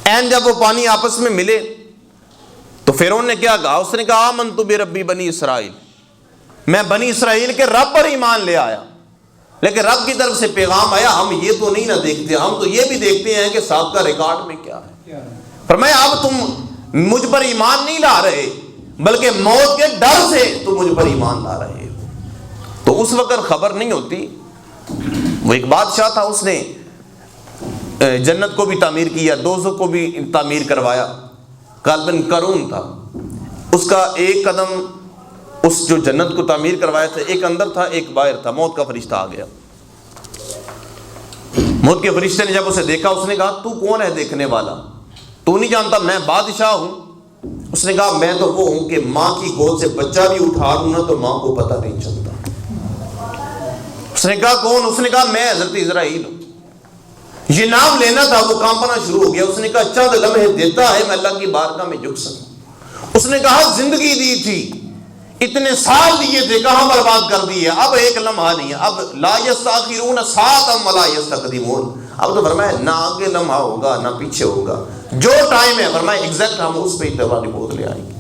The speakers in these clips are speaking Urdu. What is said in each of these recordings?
این جب وہ پانی آپس میں ملے تو فرعون نے کیا کہا؟ اس نے کہا آمنت بربی بنی اسرائیل، میں بنی اسرائیل کے رب پر ایمان لے آیا، لیکن رب کی طرف سے پیغام آیا ہم یہ تو نہیں نہ دیکھتے، ہم تو یہ بھی دیکھتے ہیں کہ سابقہ ریکارڈ میں کیا ہے۔ فرمایا اب تم مجھ پر ایمان نہیں لا رہے بلکہ موت کے ڈر سے تم مجھ پر ایمان لا رہے ہو۔ تو اس وقت خبر نہیں ہوتی۔ وہ ایک بادشاہ تھا، اس نے جنت کو بھی تعمیر کیا، دوزخ کو بھی تعمیر کروایا، غالباً قارون تھا۔ اس کا ایک قدم اس جو جنت کو تعمیر کروایا تھا، ایک اندر تھا ایک باہر تھا۔ موت کا فرشتہ آ گیا۔ موت کے فرشتے نے جب اسے دیکھا اس نے کہا تو کون ہے دیکھنے والا؟ تو نہیں جانتا میں بادشاہ ہوں؟ اس نے کہا میں تو وہ ہوں کہ ماں کی گود سے بچہ بھی اٹھا لوں نا تو ماں کو پتہ نہیں چلتا۔ اس نے کہا کون؟ اس نے کہا میں حضرت اسرائیل ہوں۔ یہ نام لینا تھا، وہ کانپنا شروع ہو گیا۔ اس نے کہا چند لمحے دیتا ہے میں اللہ کی بارگاہ میں جھک سکوں۔ اس نے کہا زندگی دی تھی، اتنے سال دیے تھے، کہاں برباد کر دیے، اب ایک لمحہ نہیں ہے، اب لا یستاخرون ساعۃ ولا یستقدمون۔ اب تو فرمایا نہ آگے لمحہ ہوگا نہ پیچھے ہوگا، جو ٹائم ہے فرمایا ایگزیکٹ ہم اس پہ اتباع رپورٹ لے آئیں گے۔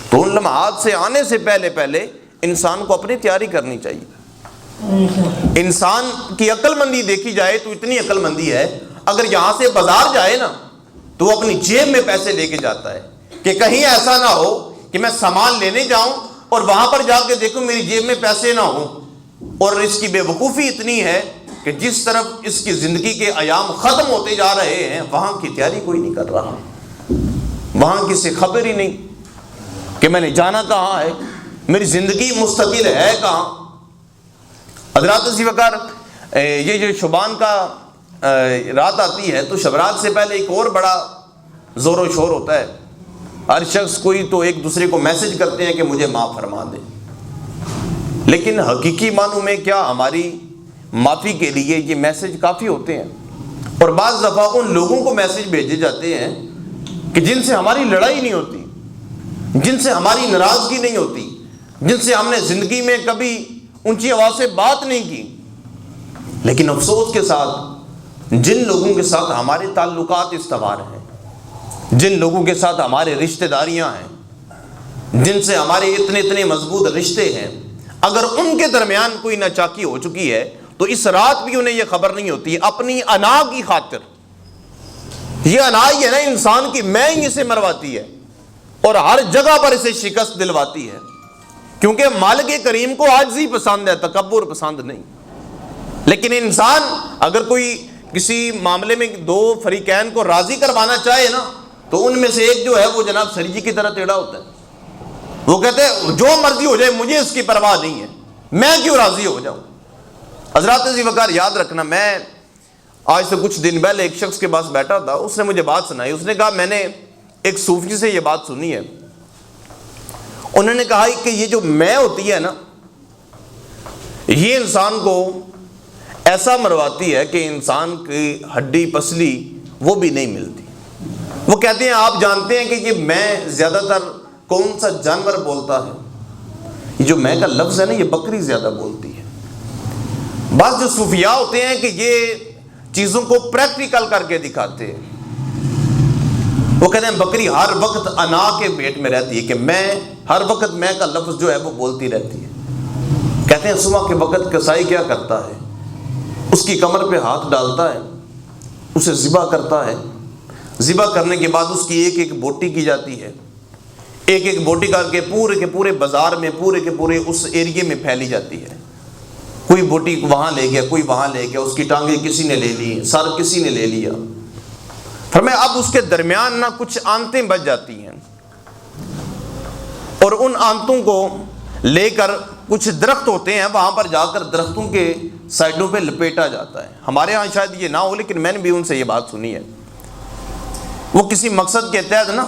تو ان لمحات سے آنے سے پہلے انسان کو اپنی تیاری کرنی چاہیے۔ انسان کی عقل مندی دیکھی جائے تو اتنی عقل مندی ہے، اگر یہاں سے بازار جائے نا تو وہ اپنی جیب میں پیسے لے کے جاتا ہے کہ کہیں ایسا نہ ہو کہ میں سامان لینے جاؤں اور وہاں پر جا کے دیکھوں میری جیب میں پیسے نہ ہوں۔ اور اس کی بے وقوفی اتنی ہے کہ جس طرف اس کی زندگی کے ایام ختم ہوتے جا رہے ہیں وہاں کی تیاری کوئی نہیں کر رہا، وہاں کسی خبر ہی نہیں کہ میں نے جانا کہاں ہے، میری زندگی مستقل ہے کہاں۔ حضرات اسی وقت یہ جو شبان کا رات آتی ہے تو شبرات سے پہلے ایک اور بڑا زور و شور ہوتا ہے۔ ہر شخص کوئی تو ایک دوسرے کو میسج کرتے ہیں کہ مجھے معاف فرما دے، لیکن حقیقی معنوں میں کیا ہماری معافی کے لیے یہ میسج کافی ہوتے ہیں؟ اور بعض دفعہ ان لوگوں کو میسج بھیجے جاتے ہیں کہ جن سے ہماری لڑائی نہیں ہوتی، جن سے ہماری ناراضگی نہیں ہوتی، جن سے ہم نے زندگی میں کبھی اونچی آواز سے بات نہیں کی، لیکن افسوس کے ساتھ جن لوگوں کے ساتھ ہمارے تعلقات استوار ہیں، جن لوگوں کے ساتھ ہمارے رشتہ داریاں ہیں، جن سے ہمارے اتنے مضبوط رشتے ہیں، اگر ان کے درمیان کوئی ناچاکی ہو چکی ہے تو اس رات بھی انہیں یہ خبر نہیں ہوتی، اپنی انا کی خاطر۔ یہ انا ہی ہے نا انسان کی، میں ہی اسے مرواتی ہے اور ہر جگہ پر اسے شکست دلواتی ہے، کیونکہ مالک کریم کو عاجزی پسند ہے، تکبر پسند نہیں۔ لیکن انسان اگر کوئی کسی معاملے میں دو فریقین کو راضی کروانا چاہے نا تو ان میں سے ایک جو ہے وہ جناب سریجی کی طرح ٹیڑھا ہوتا ہے۔ وہ کہتے ہیں جو مرضی ہو جائے مجھے اس کی پرواہ نہیں ہے، میں کیوں راضی ہو جاؤں۔ حضرات اسی وقت یاد رکھنا، میں آج سے کچھ دن پہلے ایک شخص کے پاس بیٹھا تھا، اس نے مجھے بات سنائی۔ اس نے کہا میں نے ایک صوفی سے یہ بات سنی ہے، انہوں نے کہا کہ یہ جو میں ہوتی ہے نا یہ انسان کو ایسا مرواتی ہے کہ انسان کی ہڈی پسلی وہ بھی نہیں ملتی۔ وہ کہتے ہیں آپ جانتے ہیں کہ یہ میں زیادہ تر کون سا جانور بولتا ہے؟ یہ جو میں کا لفظ ہے نا یہ بکری زیادہ بولتی ہے۔ بعض جو صوفیاء ہوتے ہیں کہ یہ چیزوں کو پریکٹیکل کر کے دکھاتے ہیں۔ وہ کہتے ہیں بکری ہر وقت انا کے پیٹ میں رہتی ہے کہ میں ہر وقت میں کا لفظ جو ہے وہ بولتی رہتی ہے۔ کہتے ہیں صبح کے وقت کسائی کیا کرتا ہے، اس کی کمر پہ ہاتھ ڈالتا ہے، اسے ذبح کرتا ہے، ذبح کرنے کے بعد اس کی ایک ایک بوٹی کی جاتی ہے، ایک ایک بوٹی کر کے پورے بازار میں پورے کے پورے اس ایریے میں پھیلی جاتی ہے۔ کوئی بوٹی وہاں لے گیا، کوئی وہاں لے گیا، اس کی ٹانگیں کسی نے لے لی، سر کسی نے لے لیا۔ فرمایا اب اس کے درمیان نہ کچھ آنتیں بچ جاتی ہیں اور ان آنتوں کو لے کر کچھ درخت ہوتے ہیں وہاں پر جا کر درختوں کے سائڈوں پہ لپیٹا جاتا ہے۔ ہمارے ہاں شاید یہ نہ ہو لیکن میں نے بھی ان سے یہ بات سنی ہے۔ وہ کسی مقصد کے تحت نا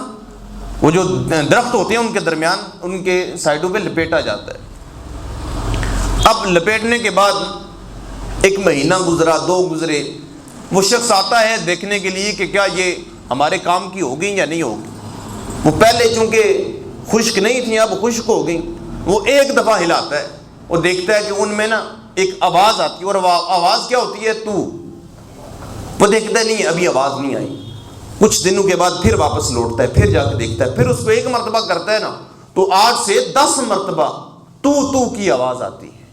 وہ جو درخت ہوتے ہیں ان کے درمیان ان کے سائڈوں پہ لپیٹا جاتا ہے۔ اب لپیٹنے کے بعد ایک مہینہ گزرا، دو گزرے، وہ شخص آتا ہے دیکھنے کے لیے کہ کیا یہ ہمارے کام کی ہوگی یا نہیں ہوگی۔ وہ پہلے چونکہ خشک نہیں تھی اب خشک ہو گئی، وہ ایک دفعہ ہلاتا ہے، وہ دیکھتا ہے کہ ان میں نا ایک آواز آتی ہے، اور وہ آواز کیا ہوتی ہے؟ تو وہ دیکھتا ہے نہیں ابھی آواز نہیں آئی، کچھ دنوں کے بعد پھر واپس لوٹتا ہے، پھر جا کے دیکھتا ہے، پھر اس کو 1 مرتبہ کرتا ہے نا تو 8 سے 10 مرتبہ تو کی آواز آتی ہے۔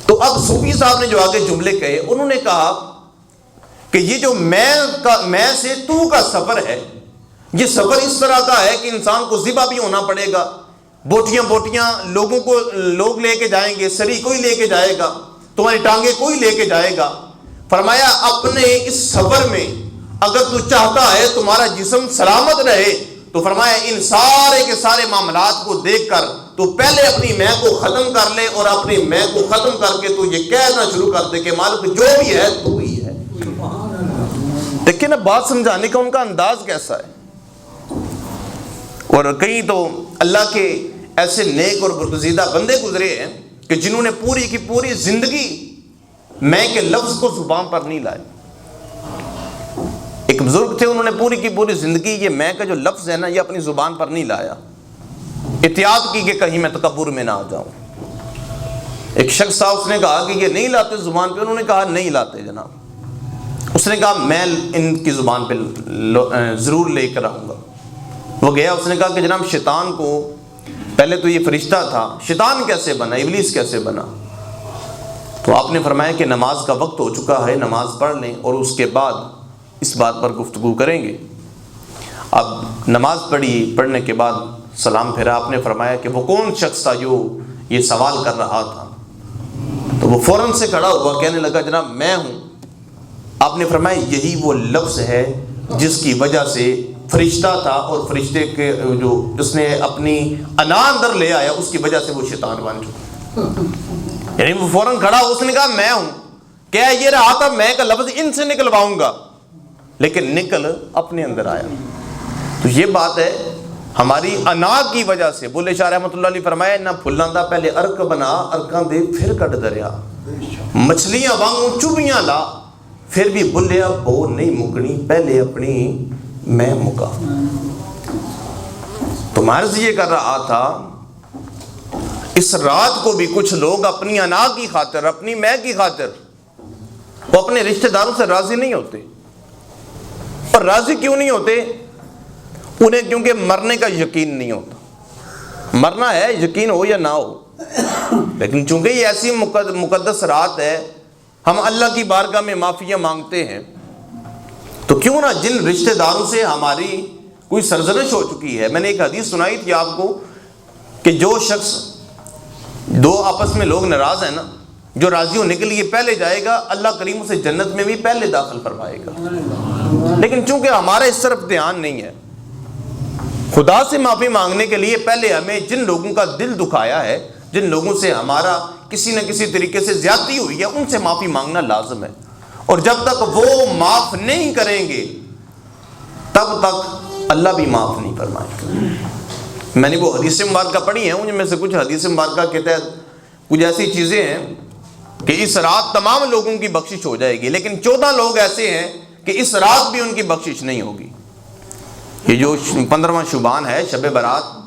تو اب صوفی صاحب نے جو آگے جملے کہے، انہوں نے کہا کہ یہ جو میں سے تو کا سفر ہے، یہ سفر اس طرح کا ہے کہ انسان کو ذبح بھی ہونا پڑے گا، بوٹیاں لوگ لے کے جائیں گے، سری کوئی لے کے جائے گا، تمہاری ٹانگیں کوئی لے کے جائے گا۔ فرمایا اپنے اس سفر میں اگر تو چاہتا ہے تمہارا جسم سلامت رہے تو فرمایا ان سارے کے سارے معاملات کو دیکھ کر تو پہلے اپنی میں کو ختم کر لے، اور اپنی میں کو ختم کر کے تو یہ کہنا شروع کر دے کہ مالک جو بھی ہے تو ہی ہے۔ دیکھیں نا بات سمجھانے کا ان کا انداز کیسا ہے۔ اور کئی تو اللہ کے ایسے نیک اور برگزیدہ بندے گزرے ہیں کہ جنہوں نے پوری کی پوری زندگی میں کے لفظ کو زبان پر نہیں لائے۔ ایک بزرگ تھے، انہوں نے پوری کی پوری زندگی یہ میں کا جو لفظ ہے نا یہ اپنی زبان پر نہیں لایا، احتیاط کی کہ کہیں میں تکبر میں نہ آ جاؤں۔ ایک شخص تھا، اس نے کہا کہ یہ نہیں لاتے زبان پہ، انہوں نے کہا نہیں لاتے جناب۔ اس نے کہا میں ان کی زبان پہ ضرور لے کر آؤں گا۔ وہ گیا، اس نے کہا کہ جناب شیطان کو، پہلے تو یہ فرشتہ تھا، شیطان کیسے بنا، ابلیس کیسے بنا؟ تو آپ نے فرمایا کہ نماز کا وقت ہو چکا ہے، نماز پڑھ لیں اور اس کے بعد اس بات پر گفتگو کریں گے۔ اب نماز پڑھنے کے بعد سلام پھیرا، آپ نے فرمایا کہ وہ کون شخص تھا جو یہ سوال کر رہا تھا؟ تو وہ فوراً سے کھڑا ہوا، کہنے لگا جناب میں ہوں۔ آپ نے فرمایا یہی وہ لفظ ہے جس کی وجہ سے فرشتہ تھا، اور فرشتے کے جو اس نے اپنی انا اندر لے آیا اس کی وجہ سے وہ شیطان بن چکا۔ یعنی وہ فوراً کھڑا، اس نے کہا میں ہوں، کیا یہ رہا تھا میں کا لفظ ان سے نکلواؤں گا، لیکن نکل اپنے اندر آیا۔ تو یہ بات ہے ہماری انا کی وجہ سے۔ بولے شاہ رحمۃ اللہ علیہ فرمایا نہ پھلاں دا پہلے ارک بنا، ارکاں دے پھر کٹ دریا، مچھلیاں وانگوں چوبیاں لا، پھر بھی بلیا بو نہیں مکنی، پہلے اپنی میں مکا۔ تو مرض یہ کر رہا تھا، اس رات کو بھی کچھ لوگ اپنی انا کی خاطر، اپنی میں کی خاطر وہ اپنے رشتہ داروں سے راضی نہیں ہوتے۔ اور راضی کیوں نہیں ہوتے؟ انہیں کیونکہ مرنے کا یقین نہیں ہوتا۔ مرنا ہے، یقین ہو یا نہ ہو، لیکن چونکہ یہ ایسی مقدس رات ہے، ہم اللہ کی بارگاہ میں معافیاں مانگتے ہیں، تو کیوں نہ جن رشتہ داروں سے ہماری کوئی سرزنش ہو چکی ہے۔ میں نے ایک حدیث سنائی تھی آپ کو کہ جو شخص، دو آپس میں لوگ ناراض ہیں نا، جو راضی ہونے کے لیے پہلے جائے گا اللہ کریم اسے جنت میں بھی پہلے داخل فرمائے گا۔ لیکن چونکہ ہمارا اس طرف دھیان نہیں ہے، خدا سے معافی مانگنے کے لیے پہلے ہمیں جن لوگوں کا دل دکھایا ہے، جن لوگوں سے ہمارا کسی نہ کسی طریقے سے زیادتی ہوئی ہے، ان سے معافی مانگنا لازم ہے۔ اور جب تک وہ معاف نہیں کریں گے تب تک اللہ بھی معاف نہیں فرمائے گا۔ میں نے وہ حدیث مبارکہ پڑھی ہیں، ان میں سے کچھ حدیث مبارکہ کے تحت کچھ ایسی چیزیں ہیں کہ اس رات تمام لوگوں کی بخشش ہو جائے گی، لیکن 14 لوگ ایسے ہیں کہ اس رات بھی ان کی بخشش نہیں ہوگی۔ یہ جو 15واں شعبان ہے، شب برات،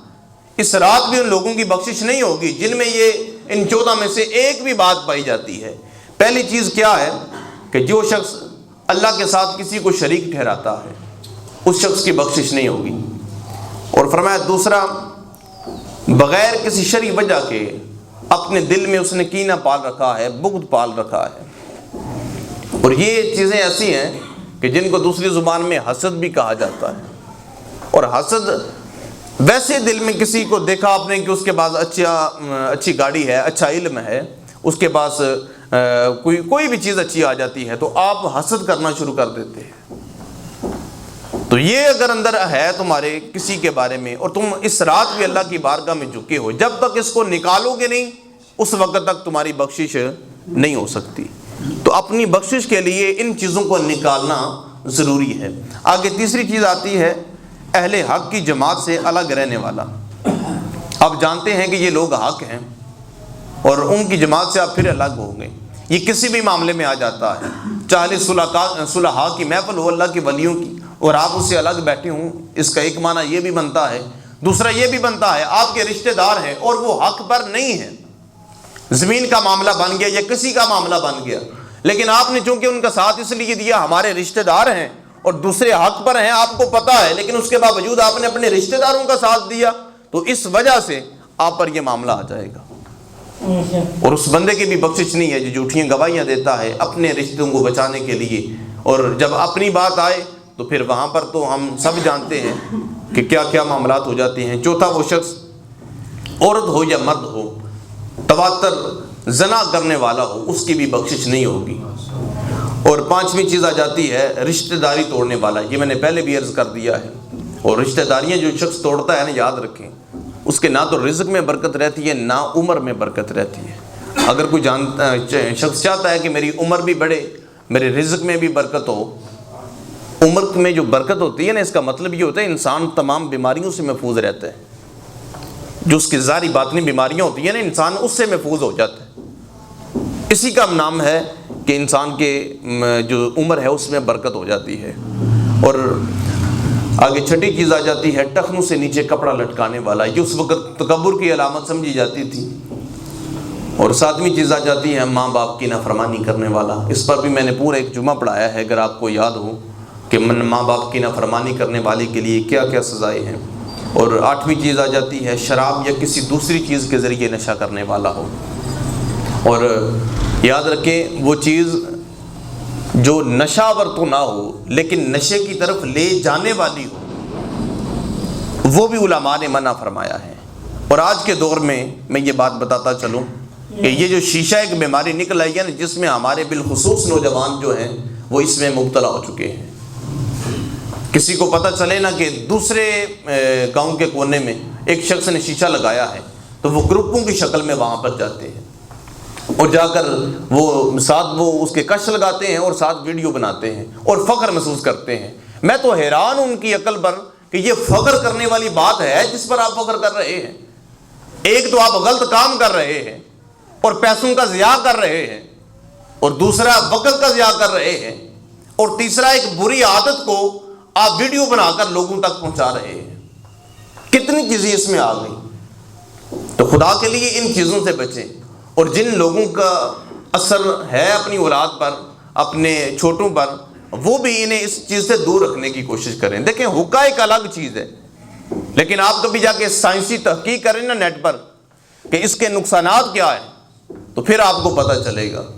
اس رات بھی ان لوگوں کی بخشش نہیں ہوگی جن میں یہ ان 14 میں سے ایک بھی بات پائی جاتی ہے۔ پہلی چیز کیا ہے کہ جو شخص اللہ کے ساتھ کسی کو شریک ٹھہراتا ہے اس شخص کی بخشش نہیں ہوگی۔ اور فرمایا دوسرا، بغیر کسی شرعی وجہ کے اپنے دل میں اس نے کینہ پال رکھا ہے، بغض پال رکھا ہے۔ اور یہ چیزیں ایسی ہیں کہ جن کو دوسری زبان میں حسد بھی کہا جاتا ہے۔ اور حسد ویسے دل میں کسی کو دیکھا آپ نے کہ اس کے پاس اچھی گاڑی ہے، اچھا علم ہے، اس کے پاس کوئی بھی چیز اچھی آ جاتی ہے تو آپ حسد کرنا شروع کر دیتے ہیں۔ تو یہ اگر اندر ہے تمہارے کسی کے بارے میں، اور تم اس رات بھی اللہ کی بارگاہ میں جھکے ہو، جب تک اس کو نکالو گے نہیں اس وقت تک تمہاری بخشش نہیں ہو سکتی۔ تو اپنی بخشش کے لیے ان چیزوں کو نکالنا ضروری ہے۔ آگے تیسری چیز آتی ہے اہل حق کی جماعت سے الگ رہنے والا۔ آپ جانتے ہیں کہ یہ لوگ حق ہیں اور ان کی جماعت سے آپ پھر الگ ہوں گے۔ یہ کسی بھی معاملے میں آ جاتا ہے، چاہے صلحاء کی محفل ہو اللہ کے ولیوں کی، اور آپ اس سے الگ بیٹھے ہوں، اس کا ایک معنی یہ بھی بنتا ہے، دوسرا یہ بھی بنتا ہے آپ کے رشتہ دار ہیں اور وہ حق پر نہیں ہیں، زمین کا معاملہ بن گیا یا کسی کا معاملہ بن گیا، لیکن آپ نے چونکہ ان کا ساتھ اس لیے دیا ہمارے رشتہ دار ہیں، اور دوسرے حق پر ہیں آپ کو پتا ہے، لیکن اس کے باوجود آپ نے اپنے رشتہ داروں کا ساتھ دیا، تو اس وجہ سے آپ پر یہ معاملہ آ جائے گا۔ اور اس بندے کی بھی بخشش نہیں ہے جو جھوٹیاں گواہیاں دیتا ہے اپنے رشتوں کو بچانے کے لیے، اور جب اپنی بات آئے تو پھر وہاں پر تو ہم سب جانتے ہیں کہ کیا کیا معاملات ہو جاتے ہیں۔ چوتھا، وہ شخص عورت ہو یا مرد ہو، تواتر زنا کرنے والا ہو، اس کی بھی بخشش نہیں ہوگی۔ اور پانچویں چیز آ جاتی ہے رشتہ داری توڑنے والا، یہ میں نے پہلے بھی عرض کر دیا ہے۔ اور رشتہ داریاں جو شخص توڑتا ہے نا، یاد رکھیں اس کے نہ تو رزق میں برکت رہتی ہے نہ عمر میں برکت رہتی ہے۔ اگر کوئی شخص چاہتا ہے کہ میری عمر بھی بڑھے، میرے رزق میں بھی برکت ہو، عمر میں جو برکت ہوتی ہے نا، اس کا مطلب یہ ہوتا ہے انسان تمام بیماریوں سے محفوظ رہتا ہے۔ جو اس کی ظاہری باطنی بیماریاں ہوتی ہیں نا، انسان اس سے محفوظ ہو جاتا ہے۔ اسی کا نام ہے کہ انسان کے جو عمر ہے اس میں برکت ہو جاتی ہے۔ اور آگے چھٹی چیز آ جاتی ہے ٹخنوں سے نیچے کپڑا لٹکانے والا، یہ اس وقت تکبر کی علامت سمجھی جاتی تھی۔ اور ساتویں چیز آ جاتی ہے ماں باپ کی نافرمانی کرنے والا، اس پر بھی میں نے پورا ایک جمعہ پڑھایا ہے، اگر آپ کو یاد ہو کہ ماں باپ کی نافرمانی کرنے والے کے لیے کیا کیا سزائیں ہیں۔ اور آٹھویں چیز آ جاتی ہے شراب یا کسی دوسری چیز کے ذریعے نشہ کرنے والا ہو۔ اور یاد رکھیں وہ چیز جو نشہ آور تو نہ ہو لیکن نشے کی طرف لے جانے والی ہو، وہ بھی علماء نے منع فرمایا ہے۔ اور آج کے دور میں یہ بات بتاتا چلوں کہ یہ جو شیشہ ایک بیماری نکل آئی ہے نا، جس میں ہمارے بالخصوص نوجوان جو ہیں وہ اس میں مبتلا ہو چکے ہیں۔ کسی کو پتہ چلے نا کہ دوسرے گاؤں کے کونے میں ایک شخص نے شیشہ لگایا ہے، تو وہ گروپوں کی شکل میں وہاں پر جاتے ہیں اور جا کر وہ ساتھ وہ اس کے کش لگاتے ہیں اور ساتھ ویڈیو بناتے ہیں اور فخر محسوس کرتے ہیں۔ میں تو حیران ہوں ان کی عقل پر کہ یہ فخر کرنے والی بات ہے جس پر آپ فخر کر رہے ہیں۔ ایک تو آپ غلط کام کر رہے ہیں اور پیسوں کا ضیاع کر رہے ہیں، اور دوسرا وقت کا ضیاع کر رہے ہیں، اور تیسرا ایک بری عادت کو آپ ویڈیو بنا کر لوگوں تک پہنچا رہے ہیں۔ کتنی چیزیں اس میں آ گئی۔ تو خدا کے لیے ان چیزوں سے بچیں، اور جن لوگوں کا اثر ہے اپنی اولاد پر، اپنے چھوٹوں پر، وہ بھی انہیں اس چیز سے دور رکھنے کی کوشش کریں۔ دیکھیں حقہ ایک الگ چیز ہے، لیکن آپ کبھی جا کے سائنسی تحقیق کریں نا نیٹ پر کہ اس کے نقصانات کیا ہیں، تو پھر آپ کو پتہ چلے گا۔